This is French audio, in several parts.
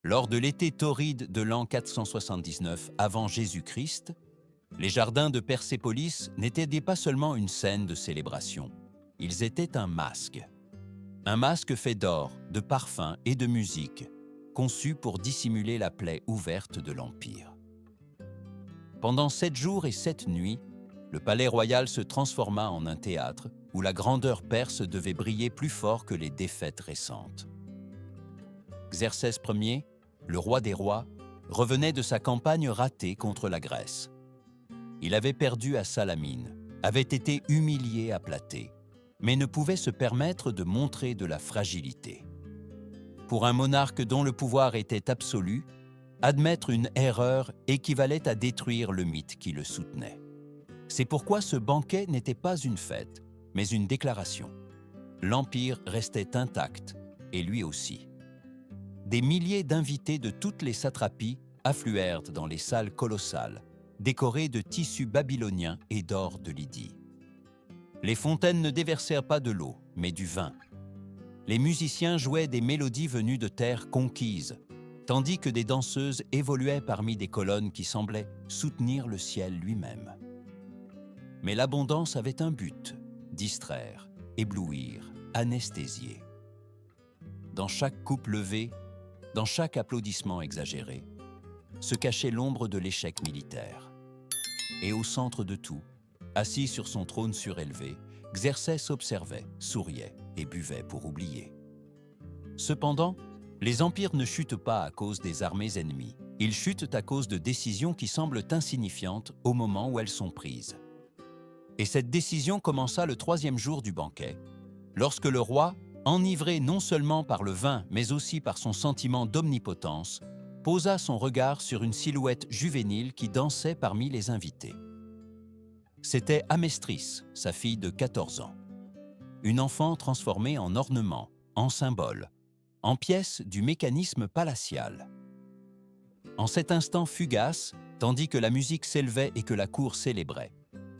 Lors de l'été torride de l'an 479 avant Jésus-Christ, les jardins de Persépolis n'étaient pas seulement une scène de célébration, ils étaient un masque. Un masque fait d'or, de parfums et de musique, conçu pour dissimuler la plaie ouverte de l'Empire. Pendant 7 jours et 7 nuits, le palais royal se transforma en un théâtre où la grandeur perse devait briller plus fort que les défaites récentes. Xerxès Ier, le roi des rois, revenait de sa campagne ratée contre la Grèce. Il avait perdu à Salamine, avait été humilié à Platée, mais ne pouvait se permettre de montrer de la fragilité. Pour un monarque dont le pouvoir était absolu, admettre une erreur équivalait à détruire le mythe qui le soutenait. C'est pourquoi ce banquet n'était pas une fête, mais une déclaration. L'Empire restait intact, et lui aussi. Des milliers d'invités de toutes les satrapies affluèrent dans les salles colossales, décorées de tissus babyloniens et d'or de Lydie. Les fontaines ne déversèrent pas de l'eau, mais du vin. Les musiciens jouaient des mélodies venues de terres conquises, tandis que des danseuses évoluaient parmi des colonnes qui semblaient soutenir le ciel lui-même. Mais l'abondance avait un but, distraire, éblouir, anesthésier. Dans chaque coupe levée, dans chaque applaudissement exagéré, se cachait l'ombre de l'échec militaire. Et au centre de tout, assis sur son trône surélevé, Xerxès observait, souriait et buvait pour oublier. Cependant, les empires ne chutent pas à cause des armées ennemies. Ils chutent à cause de décisions qui semblent insignifiantes au moment où elles sont prises. Et cette décision commença le 3e jour du banquet, lorsque le roi, enivré non seulement par le vin, mais aussi par son sentiment d'omnipotence, posa son regard sur une silhouette juvénile qui dansait parmi les invités. C'était Amestris, sa fille de 14 ans. Une enfant transformée en ornement, en symbole, en pièce du mécanisme palatial. En cet instant fugace, tandis que la musique s'élevait et que la cour célébrait,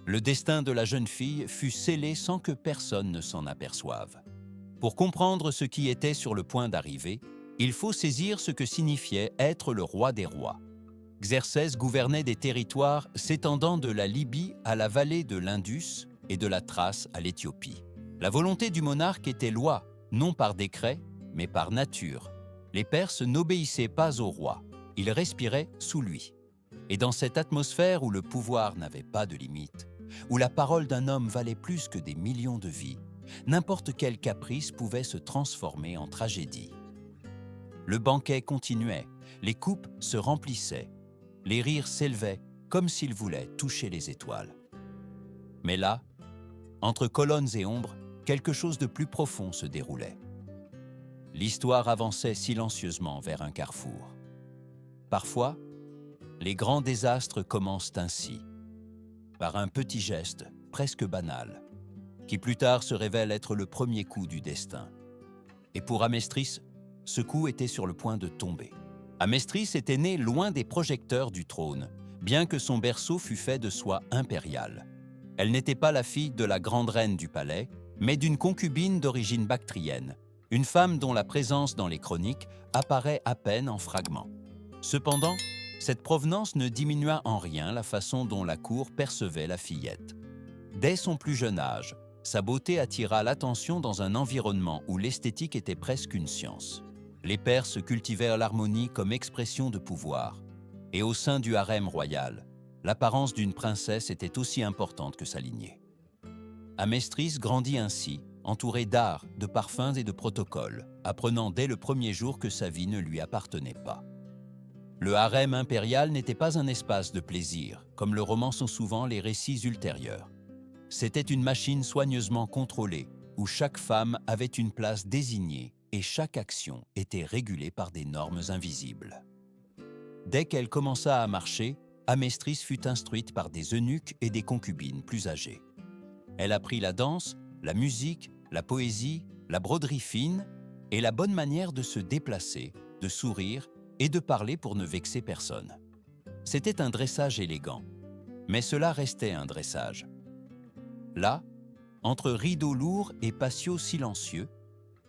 le destin de la jeune fille fut scellé sans que personne ne s'en aperçoive. Pour comprendre ce qui était sur le point d'arriver, il faut saisir ce que signifiait être le roi des rois. Xerxès gouvernait des territoires s'étendant de la Libye à la vallée de l'Indus et de la Thrace à l'Éthiopie. La volonté du monarque était loi, non par décret, mais par nature. Les Perses n'obéissaient pas au roi, ils respiraient sous lui. Et dans cette atmosphère où le pouvoir n'avait pas de limite, où la parole d'un homme valait plus que des millions de vies, n'importe quel caprice pouvait se transformer en tragédie. Le banquet continuait, les coupes se remplissaient, les rires s'élevaient comme s'ils voulaient toucher les étoiles. Mais là, entre colonnes et ombres, quelque chose de plus profond se déroulait. L'histoire avançait silencieusement vers un carrefour. Parfois, les grands désastres commencent ainsi, par un petit geste presque banal, qui plus tard se révèle être le premier coup du destin. Et pour Amestris, ce coup était sur le point de tomber. Amestris était née loin des projecteurs du trône, bien que son berceau fût fait de soie impériale. Elle n'était pas la fille de la grande reine du palais, mais d'une concubine d'origine bactrienne, une femme dont la présence dans les chroniques apparaît à peine en fragments. Cependant, cette provenance ne diminua en rien la façon dont la cour percevait la fillette. Dès son plus jeune âge, sa beauté attira l'attention dans un environnement où l'esthétique était presque une science. Les Perses cultivèrent l'harmonie comme expression de pouvoir, et au sein du harem royal, l'apparence d'une princesse était aussi importante que sa lignée. Amestris grandit ainsi, entourée d'art, de parfums et de protocoles, apprenant dès le premier jour que sa vie ne lui appartenait pas. Le harem impérial n'était pas un espace de plaisir, comme le roman sont souvent les récits ultérieurs. C'était une machine soigneusement contrôlée, où chaque femme avait une place désignée et chaque action était régulée par des normes invisibles. Dès qu'elle commença à marcher, Amestris fut instruite par des eunuques et des concubines plus âgées. Elle apprit la danse, la musique, la poésie, la broderie fine et la bonne manière de se déplacer, de sourire et de parler pour ne vexer personne. C'était un dressage élégant, mais cela restait un dressage. Là, entre rideaux lourds et patios silencieux,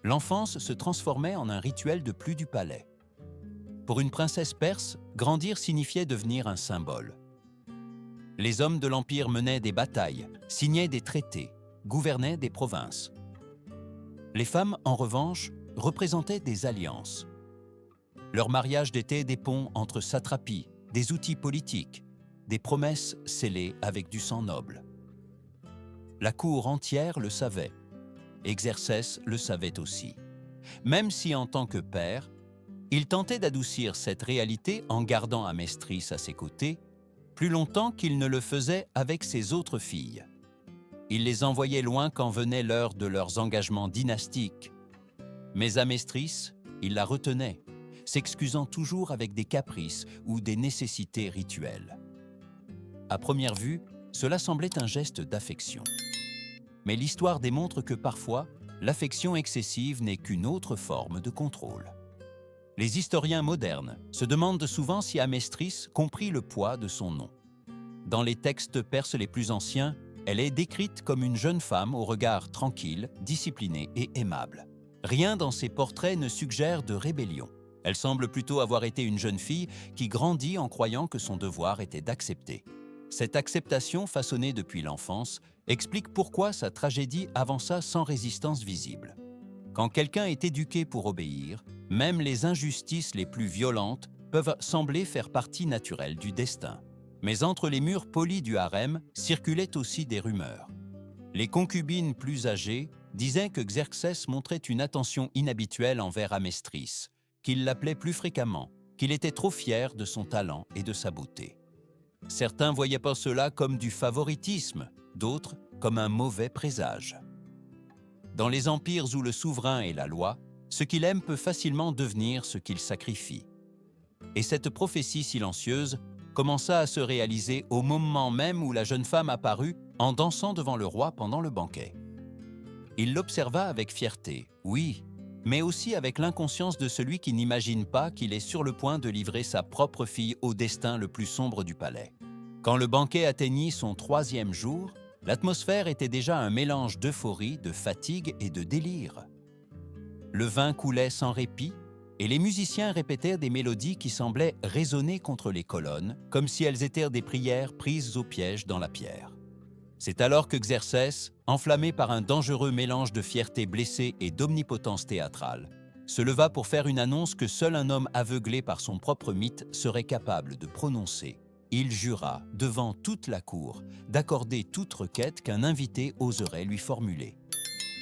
l'enfance se transformait en un rituel de plus du palais. Pour une princesse perse, grandir signifiait devenir un symbole. Les hommes de l'Empire menaient des batailles, signaient des traités, gouvernaient des provinces. Les femmes, en revanche, représentaient des alliances. Leurs mariages étaient des ponts entre satrapies, des outils politiques, des promesses scellées avec du sang noble. La cour entière le savait. Xerxès le savait aussi. Même si, en tant que père, il tentait d'adoucir cette réalité en gardant Amestris à ses côtés, plus longtemps qu'il ne le faisait avec ses autres filles. Il les envoyait loin quand venait l'heure de leurs engagements dynastiques. Mais Amestris, il la retenait, s'excusant toujours avec des caprices ou des nécessités rituelles. À première vue, cela semblait un geste d'affection. Mais l'histoire démontre que parfois, l'affection excessive n'est qu'une autre forme de contrôle. Les historiens modernes se demandent souvent si Amestris comprit le poids de son nom. Dans les textes perses les plus anciens, elle est décrite comme une jeune femme au regard tranquille, disciplinée et aimable. Rien dans ses portraits ne suggère de rébellion. Elle semble plutôt avoir été une jeune fille qui grandit en croyant que son devoir était d'accepter. Cette acceptation façonnée depuis l'enfance explique pourquoi sa tragédie avança sans résistance visible. Quand quelqu'un est éduqué pour obéir, même les injustices les plus violentes peuvent sembler faire partie naturelle du destin. Mais entre les murs polis du harem circulaient aussi des rumeurs. Les concubines plus âgées disaient que Xerxès montrait une attention inhabituelle envers Amestris, qu'il l'appelait plus fréquemment, qu'il était trop fier de son talent et de sa beauté. Certains voyaient pas cela comme du favoritisme, d'autres comme un mauvais présage. Dans les empires où le souverain est la loi, ce qu'il aime peut facilement devenir ce qu'il sacrifie. Et cette prophétie silencieuse commença à se réaliser au moment même où la jeune femme apparut en dansant devant le roi pendant le banquet. Il l'observa avec fierté, oui, mais aussi avec l'inconscience de celui qui n'imagine pas qu'il est sur le point de livrer sa propre fille au destin le plus sombre du palais. Quand le banquet atteignit son 3e jour, l'atmosphère était déjà un mélange d'euphorie, de fatigue et de délire. Le vin coulait sans répit, et les musiciens répétèrent des mélodies qui semblaient résonner contre les colonnes, comme si elles étaient des prières prises au piège dans la pierre. C'est alors que Xerxès, enflammé par un dangereux mélange de fierté blessée et d'omnipotence théâtrale, se leva pour faire une annonce que seul un homme aveuglé par son propre mythe serait capable de prononcer. Il jura, devant toute la cour, d'accorder toute requête qu'un invité oserait lui formuler.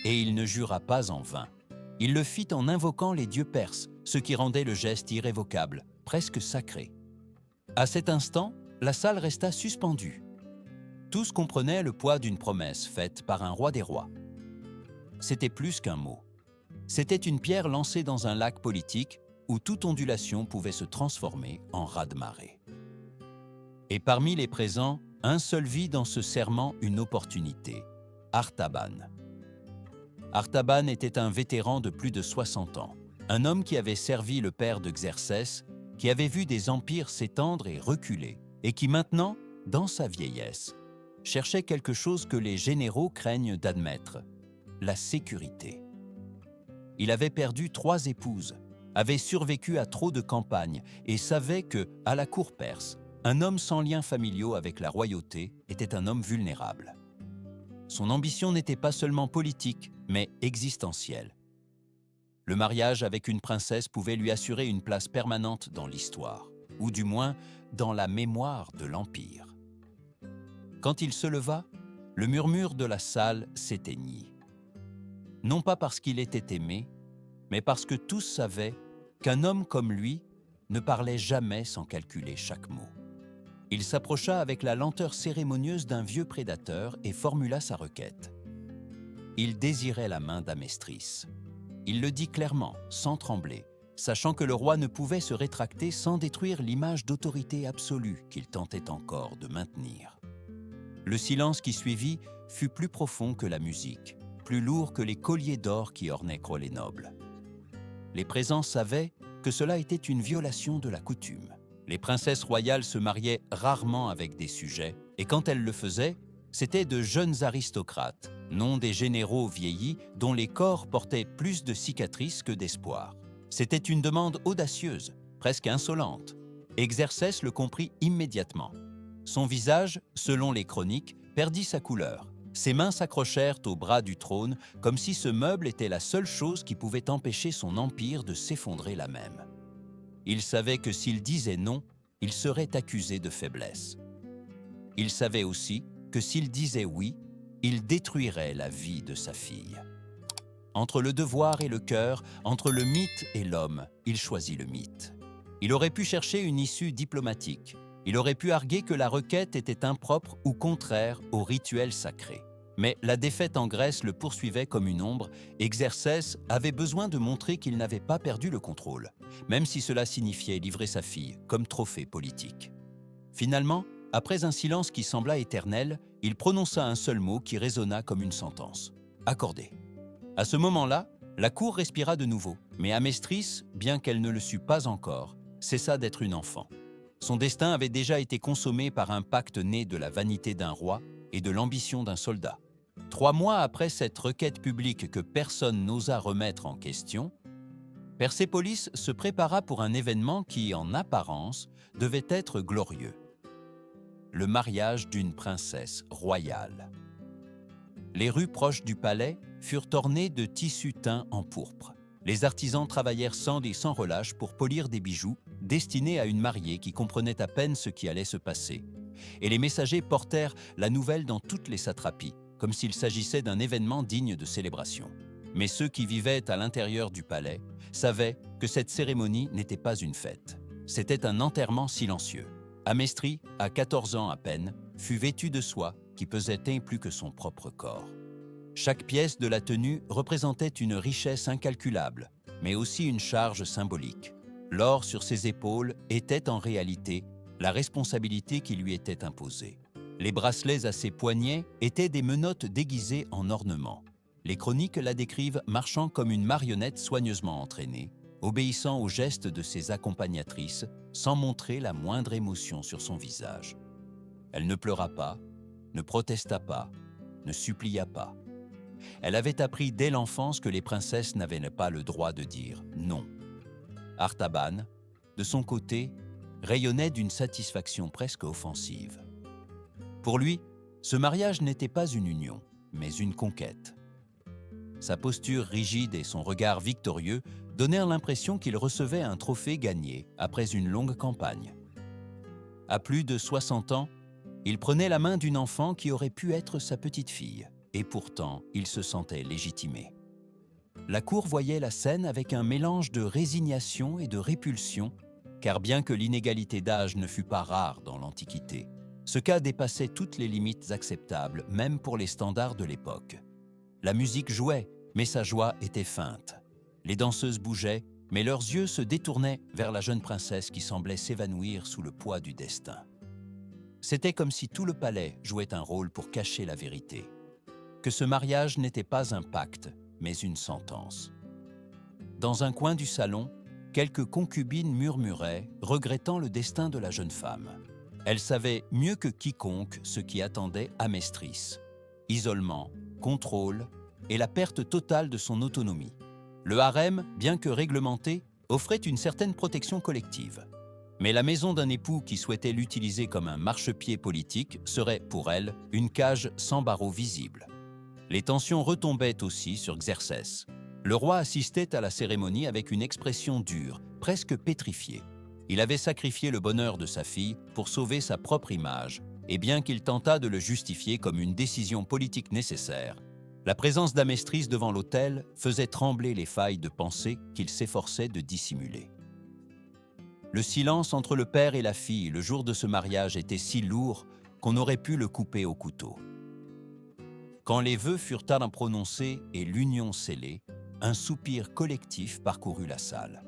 Et il ne jura pas en vain. Il le fit en invoquant les dieux perses, ce qui rendait le geste irrévocable, presque sacré. À cet instant, la salle resta suspendue. Tous comprenaient le poids d'une promesse faite par un roi des rois. C'était plus qu'un mot. C'était une pierre lancée dans un lac politique où toute ondulation pouvait se transformer en raz-de-marée. Et parmi les présents, un seul vit dans ce serment une opportunité, Artaban. Artaban était un vétéran de plus de 60 ans, un homme qui avait servi le père de Xerxès, qui avait vu des empires s'étendre et reculer, et qui maintenant, dans sa vieillesse, cherchait quelque chose que les généraux craignent d'admettre, la sécurité. Il avait perdu 3 épouses, avait survécu à trop de campagnes et savait que, à la cour perse, un homme sans liens familiaux avec la royauté était un homme vulnérable. Son ambition n'était pas seulement politique, mais existentielle. Le mariage avec une princesse pouvait lui assurer une place permanente dans l'histoire, ou du moins dans la mémoire de l'Empire. Quand il se leva, le murmure de la salle s'éteignit. Non pas parce qu'il était aimé, mais parce que tous savaient qu'un homme comme lui ne parlait jamais sans calculer chaque mot. Il s'approcha avec la lenteur cérémonieuse d'un vieux prédateur et formula sa requête. Il désirait la main d'Amestris. Il le dit clairement, sans trembler, sachant que le roi ne pouvait se rétracter sans détruire l'image d'autorité absolue qu'il tentait encore de maintenir. Le silence qui suivit fut plus profond que la musique, plus lourd que les colliers d'or qui ornaient les nobles. Les présents savaient que cela était une violation de la coutume. Les princesses royales se mariaient rarement avec des sujets, et quand elles le faisaient, c'étaient de jeunes aristocrates, non des généraux vieillis dont les corps portaient plus de cicatrices que d'espoir. C'était une demande audacieuse, presque insolente. Xerxès le comprit immédiatement. Son visage, selon les chroniques, perdit sa couleur. Ses mains s'accrochèrent au bras du trône comme si ce meuble était la seule chose qui pouvait empêcher son empire de s'effondrer là même. Il savait que s'il disait non, il serait accusé de faiblesse. Il savait aussi que s'il disait oui, il détruirait la vie de sa fille. Entre le devoir et le cœur, entre le mythe et l'homme, il choisit le mythe. Il aurait pu chercher une issue diplomatique. Il aurait pu arguer que la requête était impropre ou contraire au rituel sacré. Mais la défaite en Grèce le poursuivait comme une ombre. Xerxès avait besoin de montrer qu'il n'avait pas perdu le contrôle, même si cela signifiait livrer sa fille comme trophée politique. Finalement, après un silence qui sembla éternel, il prononça un seul mot qui résonna comme une sentence. « Accordé ». À ce moment-là, la cour respira de nouveau, mais Amestris, bien qu'elle ne le sût pas encore, cessa d'être une enfant. Son destin avait déjà été consommé par un pacte né de la vanité d'un roi et de l'ambition d'un soldat. 3 mois après cette requête publique que personne n'osa remettre en question, Persépolis se prépara pour un événement qui, en apparence, devait être glorieux. Le mariage d'une princesse royale. Les rues proches du palais furent ornées de tissus teints en pourpre. Les artisans travaillèrent sans relâche pour polir des bijoux destinés à une mariée qui comprenait à peine ce qui allait se passer. Et les messagers portèrent la nouvelle dans toutes les satrapies, comme s'il s'agissait d'un événement digne de célébration. Mais ceux qui vivaient à l'intérieur du palais savaient que cette cérémonie n'était pas une fête. C'était un enterrement silencieux. Amestris, à 14 ans à peine, fut vêtu de soie qui pesait plus que son propre corps. Chaque pièce de la tenue représentait une richesse incalculable, mais aussi une charge symbolique. L'or sur ses épaules était en réalité la responsabilité qui lui était imposée. Les bracelets à ses poignets étaient des menottes déguisées en ornements. Les chroniques la décrivent marchant comme une marionnette soigneusement entraînée, obéissant aux gestes de ses accompagnatrices, sans montrer la moindre émotion sur son visage. Elle ne pleura pas, ne protesta pas, ne supplia pas. Elle avait appris dès l'enfance que les princesses n'avaient pas le droit de dire non. Artaban, de son côté, rayonnait d'une satisfaction presque offensive. Pour lui, ce mariage n'était pas une union, mais une conquête. Sa posture rigide et son regard victorieux donnèrent l'impression qu'il recevait un trophée gagné après une longue campagne. À plus de 60 ans, il prenait la main d'une enfant qui aurait pu être sa petite fille, et pourtant il se sentait légitimé. La cour voyait la scène avec un mélange de résignation et de répulsion, car bien que l'inégalité d'âge ne fût pas rare dans l'Antiquité, ce cas dépassait toutes les limites acceptables, même pour les standards de l'époque. La musique jouait, mais sa joie était feinte. Les danseuses bougeaient, mais leurs yeux se détournaient vers la jeune princesse qui semblait s'évanouir sous le poids du destin. C'était comme si tout le palais jouait un rôle pour cacher la vérité. Que ce mariage n'était pas un pacte, mais une sentence. Dans un coin du salon, quelques concubines murmuraient, regrettant le destin de la jeune femme. Elles savaient mieux que quiconque ce qui attendait Amestris. Isolement, contrôle et la perte totale de son autonomie. Le harem, bien que réglementé, offrait une certaine protection collective. Mais la maison d'un époux qui souhaitait l'utiliser comme un marchepied politique serait, pour elle, une cage sans barreaux visibles. Les tensions retombaient aussi sur Xerxès. Le roi assistait à la cérémonie avec une expression dure, presque pétrifiée. Il avait sacrifié le bonheur de sa fille pour sauver sa propre image, et bien qu'il tentât de le justifier comme une décision politique nécessaire, la présence d'Amestris devant l'autel faisait trembler les failles de pensée qu'il s'efforçait de dissimuler. Le silence entre le père et la fille le jour de ce mariage était si lourd qu'on aurait pu le couper au couteau. Quand les vœux furent prononcés et l'union scellée, un soupir collectif parcourut la salle.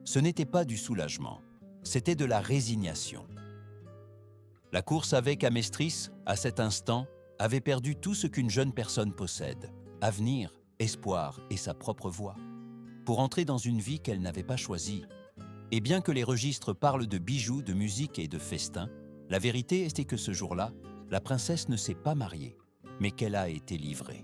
Ce n'était pas du soulagement, c'était de la résignation. La cour savait qu'Amestris, à cet instant, avait perdu tout ce qu'une jeune personne possède, avenir, espoir et sa propre voix, pour entrer dans une vie qu'elle n'avait pas choisie. Et bien que les registres parlent de bijoux, de musique et de festins, la vérité était que ce jour-là, la princesse ne s'est pas mariée, mais qu'elle a été livrée.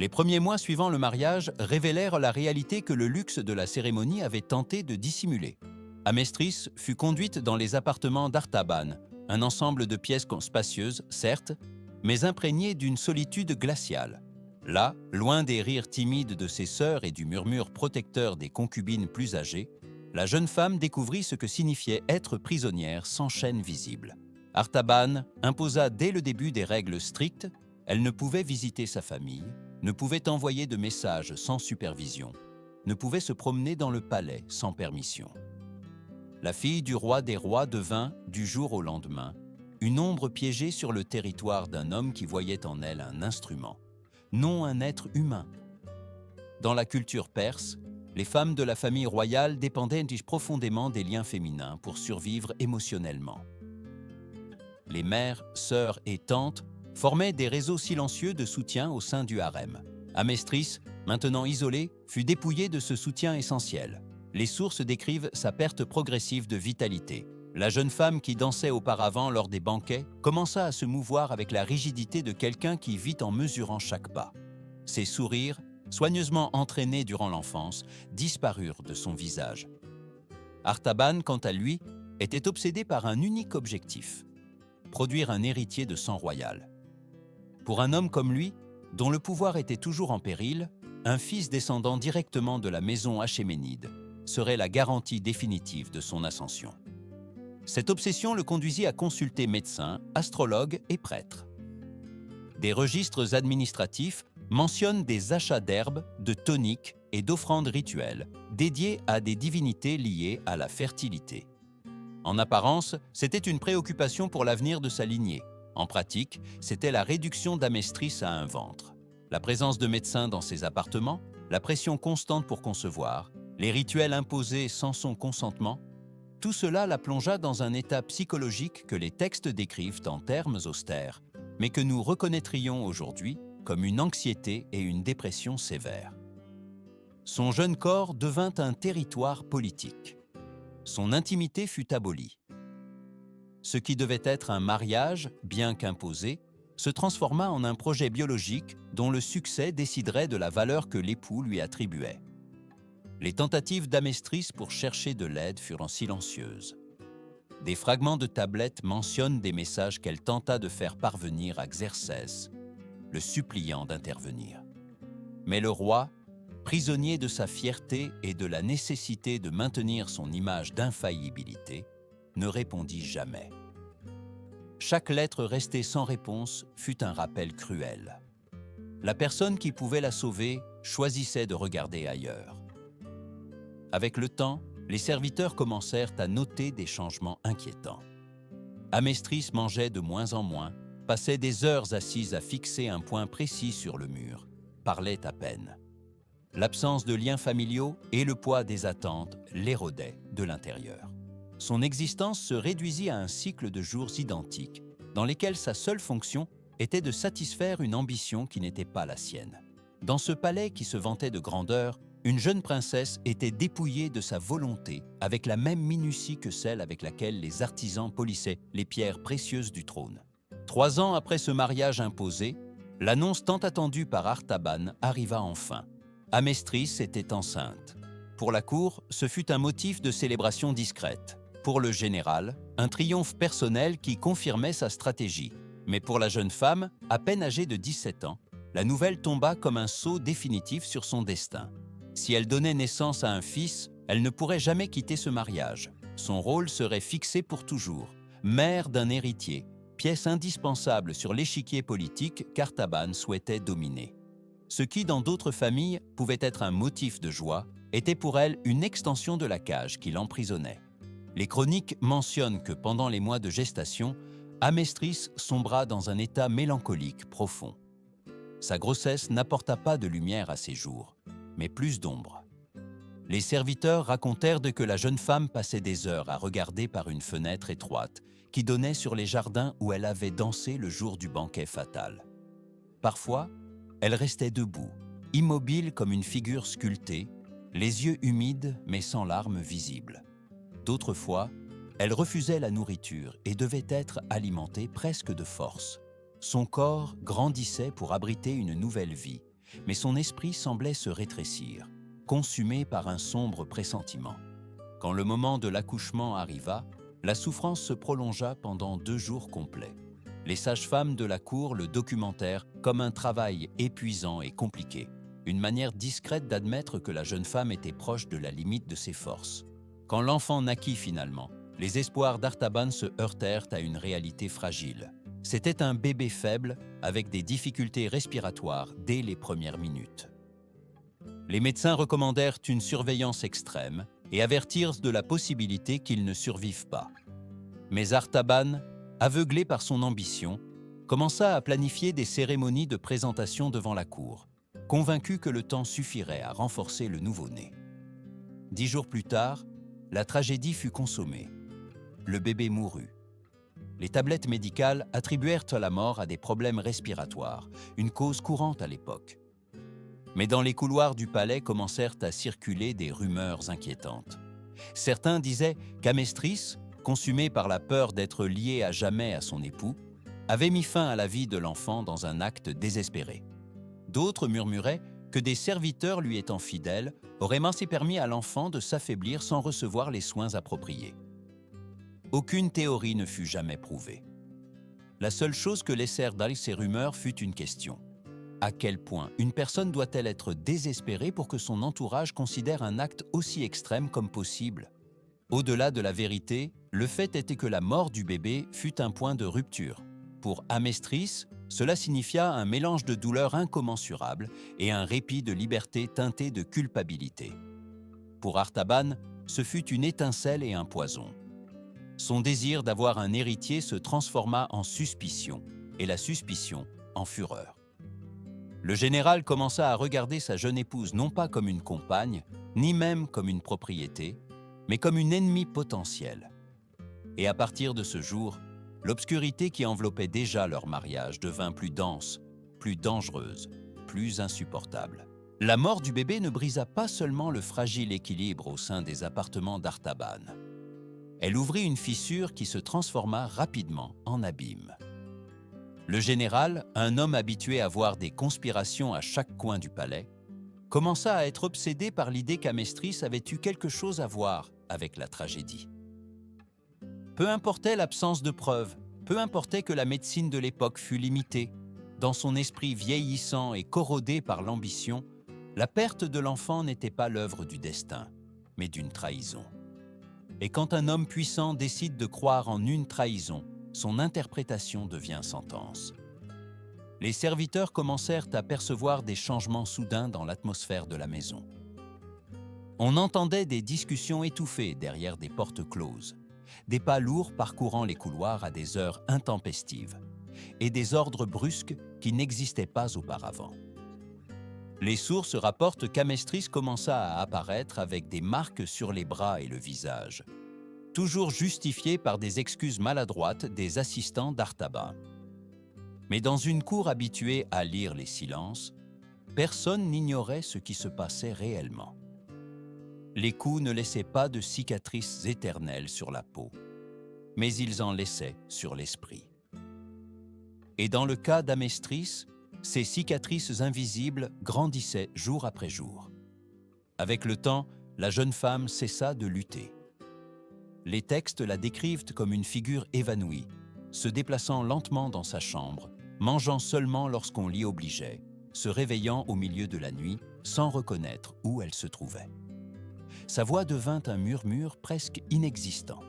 Les premiers mois suivant le mariage révélèrent la réalité que le luxe de la cérémonie avait tenté de dissimuler. Amestris fut conduite dans les appartements d'Artaban, un ensemble de pièces spacieuses, certes, mais imprégnées d'une solitude glaciale. Là, loin des rires timides de ses sœurs et du murmure protecteur des concubines plus âgées, la jeune femme découvrit ce que signifiait être prisonnière sans chaîne visible. Artaban imposa dès le début des règles strictes. Elle ne pouvait visiter sa famille, ne pouvait envoyer de messages sans supervision, ne pouvait se promener dans le palais sans permission. La fille du roi des rois devint, du jour au lendemain, une ombre piégée sur le territoire d'un homme qui voyait en elle un instrument, non un être humain. Dans la culture perse, les femmes de la famille royale dépendaient profondément des liens féminins pour survivre émotionnellement. Les mères, sœurs et tantes formaient des réseaux silencieux de soutien au sein du harem. Amestris, maintenant isolée, fut dépouillée de ce soutien essentiel. Les sources décrivent sa perte progressive de vitalité. La jeune femme qui dansait auparavant lors des banquets commença à se mouvoir avec la rigidité de quelqu'un qui vit en mesurant chaque pas. Ses sourires, soigneusement entraînés durant l'enfance, disparurent de son visage. Artaban, quant à lui, était obsédé par un unique objectif: produire un héritier de sang royal. Pour un homme comme lui, dont le pouvoir était toujours en péril, un fils descendant directement de la maison achéménide serait la garantie définitive de son ascension. Cette obsession le conduisit à consulter médecins, astrologues et prêtres. Des registres administratifs mentionnent des achats d'herbes, de toniques et d'offrandes rituelles dédiées à des divinités liées à la fertilité. En apparence, c'était une préoccupation pour l'avenir de sa lignée. En pratique, c'était la réduction d'Amestris à un ventre. La présence de médecins dans ses appartements, la pression constante pour concevoir, les rituels imposés sans son consentement, tout cela la plongea dans un état psychologique que les textes décrivent en termes austères, mais que nous reconnaîtrions aujourd'hui comme une anxiété et une dépression sévères. Son jeune corps devint un territoire politique. Son intimité fut abolie. Ce qui devait être un mariage, bien qu'imposé, se transforma en un projet biologique dont le succès déciderait de la valeur que l'époux lui attribuait. Les tentatives d'Amestris pour chercher de l'aide furent silencieuses. Des fragments de tablettes mentionnent des messages qu'elle tenta de faire parvenir à Xerxès, le suppliant d'intervenir. Mais le roi, prisonnier de sa fierté et de la nécessité de maintenir son image d'infaillibilité, ne répondit jamais. Chaque lettre restée sans réponse fut un rappel cruel. La personne qui pouvait la sauver choisissait de regarder ailleurs. Avec le temps, les serviteurs commencèrent à noter des changements inquiétants. Amestris mangeait de moins en moins, passait des heures assise à fixer un point précis sur le mur, parlait à peine. L'absence de liens familiaux et le poids des attentes l'érodaient de l'intérieur. Son existence se réduisit à un cycle de jours identiques, dans lesquels sa seule fonction était de satisfaire une ambition qui n'était pas la sienne. Dans ce palais qui se vantait de grandeur, une jeune princesse était dépouillée de sa volonté avec la même minutie que celle avec laquelle les artisans polissaient les pierres précieuses du trône. 3 ans après ce mariage imposé, l'annonce tant attendue par Artaban arriva enfin. Amestris était enceinte. Pour la cour, ce fut un motif de célébration discrète. Pour le général, un triomphe personnel qui confirmait sa stratégie. Mais pour la jeune femme, à peine âgée de 17 ans, la nouvelle tomba comme un sceau définitif sur son destin. Si elle donnait naissance à un fils, elle ne pourrait jamais quitter ce mariage. Son rôle serait fixé pour toujours. Mère d'un héritier, pièce indispensable sur l'échiquier politique qu'Artaban souhaitait dominer. Ce qui, dans d'autres familles, pouvait être un motif de joie, était pour elle une extension de la cage qui l'emprisonnait. Les chroniques mentionnent que pendant les mois de gestation, Amestris sombra dans un état mélancolique profond. Sa grossesse n'apporta pas de lumière à ses jours, mais plus d'ombre. Les serviteurs racontèrent que la jeune femme passait des heures à regarder par une fenêtre étroite qui donnait sur les jardins où elle avait dansé le jour du banquet fatal. Parfois, elle restait debout, immobile comme une figure sculptée, les yeux humides mais sans larmes visibles. D'autres fois, elle refusait la nourriture et devait être alimentée presque de force. Son corps grandissait pour abriter une nouvelle vie, mais son esprit semblait se rétrécir, consumé par un sombre pressentiment. Quand le moment de l'accouchement arriva, la souffrance se prolongea pendant 2 jours complets. Les sages-femmes de la cour le documentèrent comme un travail épuisant et compliqué, une manière discrète d'admettre que la jeune femme était proche de la limite de ses forces. Quand l'enfant naquit finalement, les espoirs d'Artaban se heurtèrent à une réalité fragile. C'était un bébé faible avec des difficultés respiratoires dès les premières minutes. Les médecins recommandèrent une surveillance extrême et avertirent de la possibilité qu'il ne survive pas. Mais Artaban, aveuglé par son ambition, commença à planifier des cérémonies de présentation devant la cour, convaincu que le temps suffirait à renforcer le nouveau-né. 10 jours plus tard, la tragédie fut consommée. Le bébé mourut. Les tablettes médicales attribuèrent la mort à des problèmes respiratoires, une cause courante à l'époque. Mais dans les couloirs du palais commencèrent à circuler des rumeurs inquiétantes. Certains disaient qu'Amestris, consumé par la peur d'être lié à jamais à son époux, avait mis fin à la vie de l'enfant dans un acte désespéré. D'autres murmuraient que des serviteurs lui étant fidèles auraient ainsi permis à l'enfant de s'affaiblir sans recevoir les soins appropriés. Aucune théorie ne fut jamais prouvée. La seule chose que laissèrent d'aller ces rumeurs fut une question. À quel point une personne doit-elle être désespérée pour que son entourage considère un acte aussi extrême comme possible? Au-delà de la vérité, le fait était que la mort du bébé fut un point de rupture. Pour Amestris, cela signifia un mélange de douleur incommensurable et un répit de liberté teinté de culpabilité. Pour Artaban, ce fut une étincelle et un poison. Son désir d'avoir un héritier se transforma en suspicion, et la suspicion en fureur. Le général commença à regarder sa jeune épouse non pas comme une compagne, ni même comme une propriété, mais comme une ennemie potentielle. Et à partir de ce jour, l'obscurité qui enveloppait déjà leur mariage devint plus dense, plus dangereuse, plus insupportable. La mort du bébé ne brisa pas seulement le fragile équilibre au sein des appartements d'Artaban. Elle ouvrit une fissure qui se transforma rapidement en abîme. Le général, un homme habitué à voir des conspirations à chaque coin du palais, commença à être obsédé par l'idée qu'Amestris avait eu quelque chose à voir avec la tragédie. Peu importait l'absence de preuves, peu importait que la médecine de l'époque fût limitée, dans son esprit vieillissant et corrodé par l'ambition, la perte de l'enfant n'était pas l'œuvre du destin, mais d'une trahison. Et quand un homme puissant décide de croire en une trahison, son interprétation devient sentence. Les serviteurs commencèrent à percevoir des changements soudains dans l'atmosphère de la maison. On entendait des discussions étouffées derrière des portes closes, des pas lourds parcourant les couloirs à des heures intempestives, et des ordres brusques qui n'existaient pas auparavant. Les sources rapportent qu'Amestris commença à apparaître avec des marques sur les bras et le visage, toujours justifiées par des excuses maladroites des assistants d'Artaban. Mais dans une cour habituée à lire les silences, personne n'ignorait ce qui se passait réellement. Les coups ne laissaient pas de cicatrices éternelles sur la peau, mais ils en laissaient sur l'esprit. Et dans le cas d'Amestris, ces cicatrices invisibles grandissaient jour après jour. Avec le temps, la jeune femme cessa de lutter. Les textes la décrivent comme une figure évanouie, se déplaçant lentement dans sa chambre, mangeant seulement lorsqu'on l'y obligeait, se réveillant au milieu de la nuit sans reconnaître où elle se trouvait. Sa voix devint un murmure presque inexistant.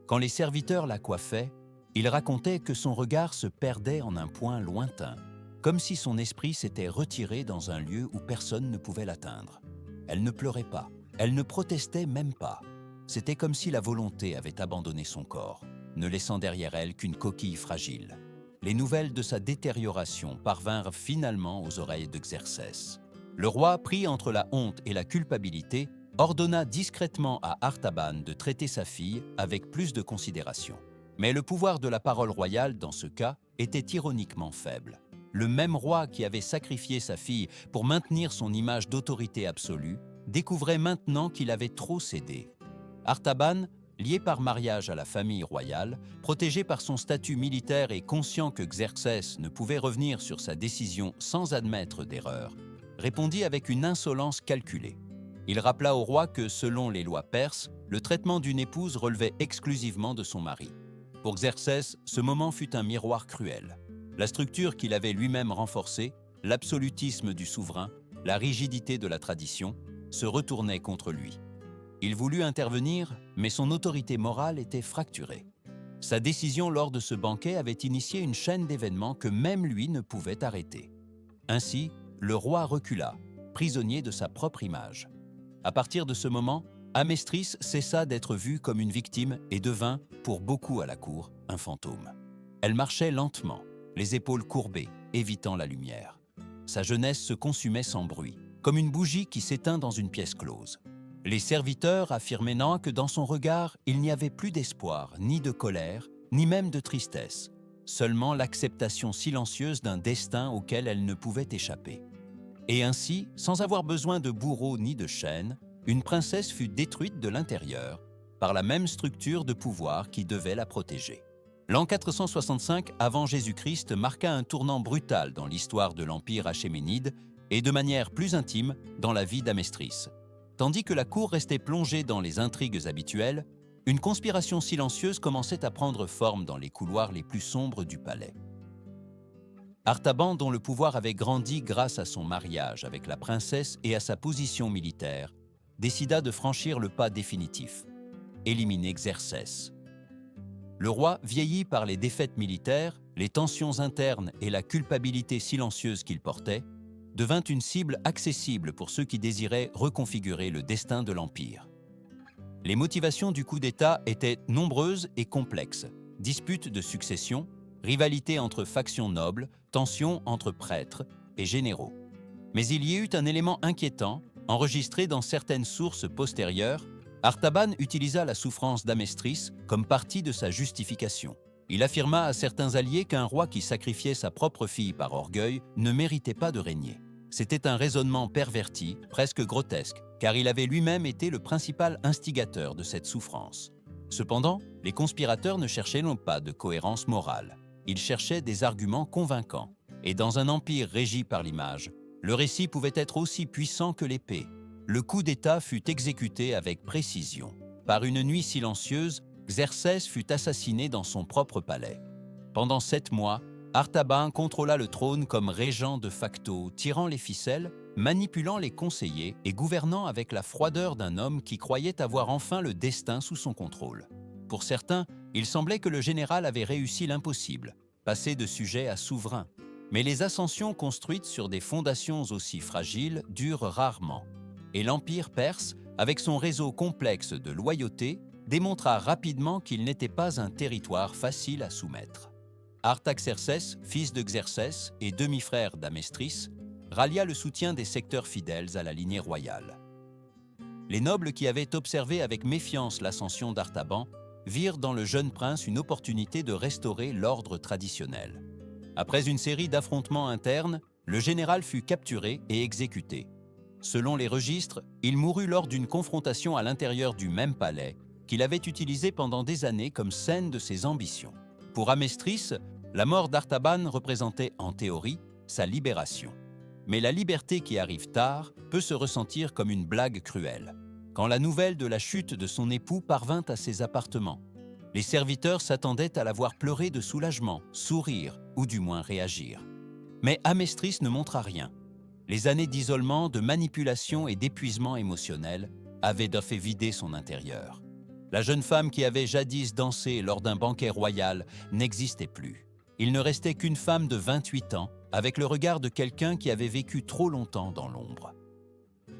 Quand les serviteurs la coiffaient, il racontait que son regard se perdait en un point lointain, comme si son esprit s'était retiré dans un lieu où personne ne pouvait l'atteindre. Elle ne pleurait pas, elle ne protestait même pas. C'était comme si la volonté avait abandonné son corps, ne laissant derrière elle qu'une coquille fragile. Les nouvelles de sa détérioration parvinrent finalement aux oreilles de Xerxès. Le roi, pris entre la honte et la culpabilité, ordonna discrètement à Artaban de traiter sa fille avec plus de considération. Mais le pouvoir de la parole royale, dans ce cas, était ironiquement faible. Le même roi qui avait sacrifié sa fille pour maintenir son image d'autorité absolue découvrait maintenant qu'il avait trop cédé. Artaban, lié par mariage à la famille royale, protégé par son statut militaire et conscient que Xerxès ne pouvait revenir sur sa décision sans admettre d'erreur, répondit avec une insolence calculée. Il rappela au roi que, selon les lois perses, le traitement d'une épouse relevait exclusivement de son mari. Pour Xerxès, ce moment fut un miroir cruel. La structure qu'il avait lui-même renforcée, l'absolutisme du souverain, la rigidité de la tradition, se retournaient contre lui. Il voulut intervenir, mais son autorité morale était fracturée. Sa décision lors de ce banquet avait initié une chaîne d'événements que même lui ne pouvait arrêter. Ainsi, le roi recula, prisonnier de sa propre image. À partir de ce moment, Amestris cessa d'être vue comme une victime et devint, pour beaucoup à la cour, un fantôme. Elle marchait lentement, les épaules courbées, évitant la lumière. Sa jeunesse se consumait sans bruit, comme une bougie qui s'éteint dans une pièce close. Les serviteurs affirmaient que dans son regard, il n'y avait plus d'espoir, ni de colère, ni même de tristesse, seulement l'acceptation silencieuse d'un destin auquel elle ne pouvait échapper. Et ainsi, sans avoir besoin de bourreau ni de chaînes, une princesse fut détruite de l'intérieur par la même structure de pouvoir qui devait la protéger. L'an 465 avant Jésus-Christ marqua un tournant brutal dans l'histoire de l'Empire achéménide et de manière plus intime dans la vie d'Amestris. Tandis que la cour restait plongée dans les intrigues habituelles, une conspiration silencieuse commençait à prendre forme dans les couloirs les plus sombres du palais. Artaban, dont le pouvoir avait grandi grâce à son mariage avec la princesse et à sa position militaire, décida de franchir le pas définitif, éliminer Xerxès. Le roi, vieilli par les défaites militaires, les tensions internes et la culpabilité silencieuse qu'il portait, devint une cible accessible pour ceux qui désiraient reconfigurer le destin de l'Empire. Les motivations du coup d'État étaient nombreuses et complexes. Disputes de succession, rivalité entre factions nobles, tensions entre prêtres et généraux. Mais il y eut un élément inquiétant, enregistré dans certaines sources postérieures. Artaban utilisa la souffrance d'Amestris comme partie de sa justification. Il affirma à certains alliés qu'un roi qui sacrifiait sa propre fille par orgueil ne méritait pas de régner. C'était un raisonnement perverti, presque grotesque, car il avait lui-même été le principal instigateur de cette souffrance. Cependant, les conspirateurs ne cherchaient non pas de cohérence morale, ils cherchaient des arguments convaincants. Et dans un empire régi par l'image, le récit pouvait être aussi puissant que l'épée. Le coup d'État fut exécuté avec précision. Par une nuit silencieuse, Xerxès fut assassiné dans son propre palais. Pendant 7 mois, Artaban contrôla le trône comme régent de facto, tirant les ficelles, manipulant les conseillers et gouvernant avec la froideur d'un homme qui croyait avoir enfin le destin sous son contrôle. Pour certains, il semblait que le général avait réussi l'impossible, passer de sujet à souverain. Mais les ascensions construites sur des fondations aussi fragiles durent rarement. Et l'Empire perse, avec son réseau complexe de loyauté, démontra rapidement qu'il n'était pas un territoire facile à soumettre. Artaxerxès, fils de Xerxès et demi-frère d'Amestris, rallia le soutien des secteurs fidèles à la lignée royale. Les nobles qui avaient observé avec méfiance l'ascension d'Artaban virent dans le jeune prince une opportunité de restaurer l'ordre traditionnel. Après une série d'affrontements internes, le général fut capturé et exécuté. Selon les registres, il mourut lors d'une confrontation à l'intérieur du même palais qu'il avait utilisé pendant des années comme scène de ses ambitions. Pour Amestris, la mort d'Artaban représentait, en théorie, sa libération. Mais la liberté qui arrive tard peut se ressentir comme une blague cruelle. Quand la nouvelle de la chute de son époux parvint à ses appartements, les serviteurs s'attendaient à la voir pleurer de soulagement, sourire ou du moins réagir. Mais Amestris ne montra rien. Les années d'isolement, de manipulation et d'épuisement émotionnel avaient fait vider son intérieur. La jeune femme qui avait jadis dansé lors d'un banquet royal n'existait plus. Il ne restait qu'une femme de 28 ans, avec le regard de quelqu'un qui avait vécu trop longtemps dans l'ombre.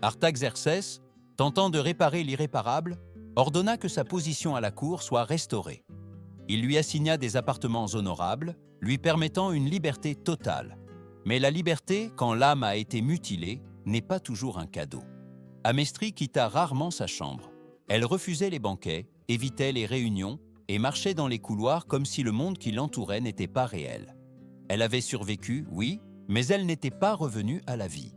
Artaxerxès, tentant de réparer l'irréparable, ordonna que sa position à la cour soit restaurée. Il lui assigna des appartements honorables, lui permettant une liberté totale. Mais la liberté, quand l'âme a été mutilée, n'est pas toujours un cadeau. Amestris quitta rarement sa chambre. Elle refusait les banquets, évitait les réunions et marchait dans les couloirs comme si le monde qui l'entourait n'était pas réel. Elle avait survécu, oui, mais elle n'était pas revenue à la vie.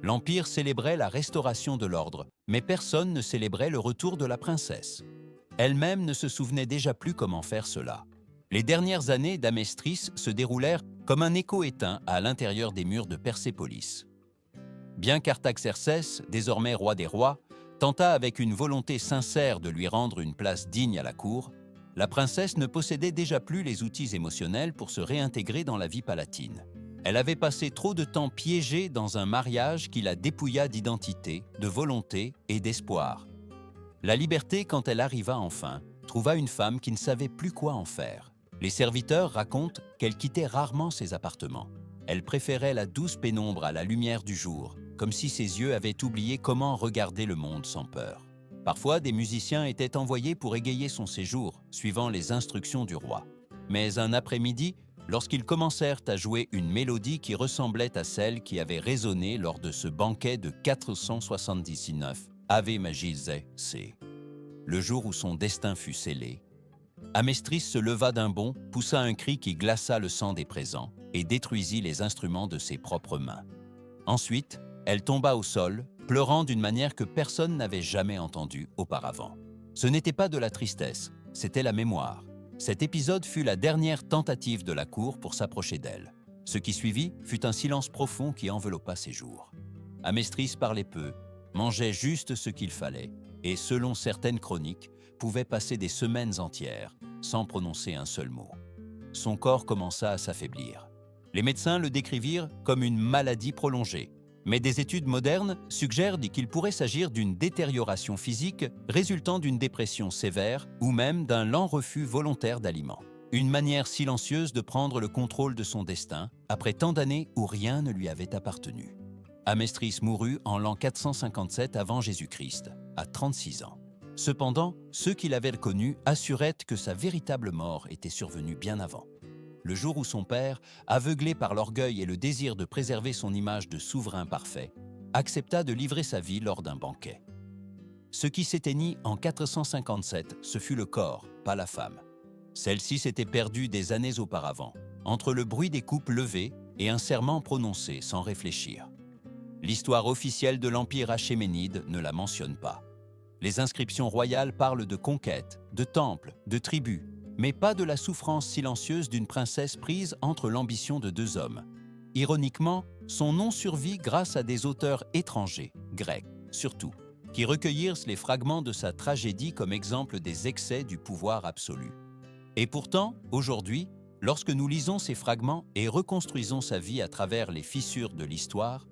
L'Empire célébrait la restauration de l'ordre, mais personne ne célébrait le retour de la princesse. Elle-même ne se souvenait déjà plus comment faire cela. Les dernières années d'Amestris se déroulèrent comme un écho éteint à l'intérieur des murs de Persépolis. Bien qu'Artaxercès, désormais roi des rois, tenta avec une volonté sincère de lui rendre une place digne à la cour, la princesse ne possédait déjà plus les outils émotionnels pour se réintégrer dans la vie palatine. Elle avait passé trop de temps piégée dans un mariage qui la dépouilla d'identité, de volonté et d'espoir. La liberté, quand elle arriva enfin, trouva une femme qui ne savait plus quoi en faire. Les serviteurs racontent qu'elle quittait rarement ses appartements. Elle préférait la douce pénombre à la lumière du jour, comme si ses yeux avaient oublié comment regarder le monde sans peur. Parfois, des musiciens étaient envoyés pour égayer son séjour, suivant les instructions du roi. Mais un après-midi, lorsqu'ils commencèrent à jouer une mélodie qui ressemblait à celle qui avait résonné lors de ce banquet de 479, Ave Magise C. Le jour où son destin fut scellé, Amestris se leva d'un bond, poussa un cri qui glaça le sang des présents et détruisit les instruments de ses propres mains. Ensuite, elle tomba au sol, pleurant d'une manière que personne n'avait jamais entendue auparavant. Ce n'était pas de la tristesse, c'était la mémoire. Cet épisode fut la dernière tentative de la cour pour s'approcher d'elle. Ce qui suivit fut un silence profond qui enveloppa ses jours. Amestris parlait peu, mangeait juste ce qu'il fallait, et selon certaines chroniques, pouvait passer des semaines entières sans prononcer un seul mot. Son corps commença à s'affaiblir. Les médecins le décrivirent comme une maladie prolongée, mais des études modernes suggèrent qu'il pourrait s'agir d'une détérioration physique résultant d'une dépression sévère ou même d'un lent refus volontaire d'aliments. Une manière silencieuse de prendre le contrôle de son destin après tant d'années où rien ne lui avait appartenu. Amestris mourut en l'an 457 avant Jésus-Christ, à 36 ans. Cependant, ceux qui l'avaient connu assuraient que sa véritable mort était survenue bien avant. Le jour où son père, aveuglé par l'orgueil et le désir de préserver son image de souverain parfait, accepta de livrer sa vie lors d'un banquet. Ce qui s'éteignit en 457, ce fut le corps, pas la femme. Celle-ci s'était perdue des années auparavant, entre le bruit des coupes levées et un serment prononcé sans réfléchir. L'histoire officielle de l'Empire achéménide ne la mentionne pas. Les inscriptions royales parlent de conquêtes, de temples, de tribus, mais pas de la souffrance silencieuse d'une princesse prise entre l'ambition de deux hommes. Ironiquement, son nom survit grâce à des auteurs étrangers, grecs surtout, qui recueillirent les fragments de sa tragédie comme exemple des excès du pouvoir absolu. Et pourtant, aujourd'hui, lorsque nous lisons ces fragments et reconstruisons sa vie à travers les fissures de l'histoire,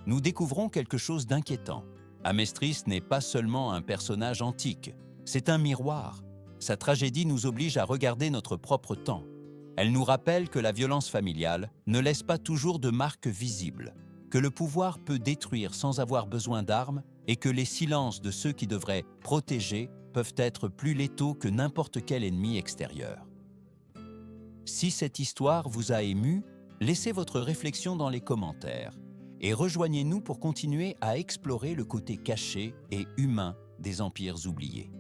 nous découvrons quelque chose d'inquiétant. Amestris n'est pas seulement un personnage antique, c'est un miroir. Sa tragédie nous oblige à regarder notre propre temps. Elle nous rappelle que la violence familiale ne laisse pas toujours de marques visibles, que le pouvoir peut détruire sans avoir besoin d'armes et que les silences de ceux qui devraient protéger peuvent être plus létaux que n'importe quel ennemi extérieur. Si cette histoire vous a ému, laissez votre réflexion dans les commentaires et rejoignez-nous pour continuer à explorer le côté caché et humain des empires oubliés.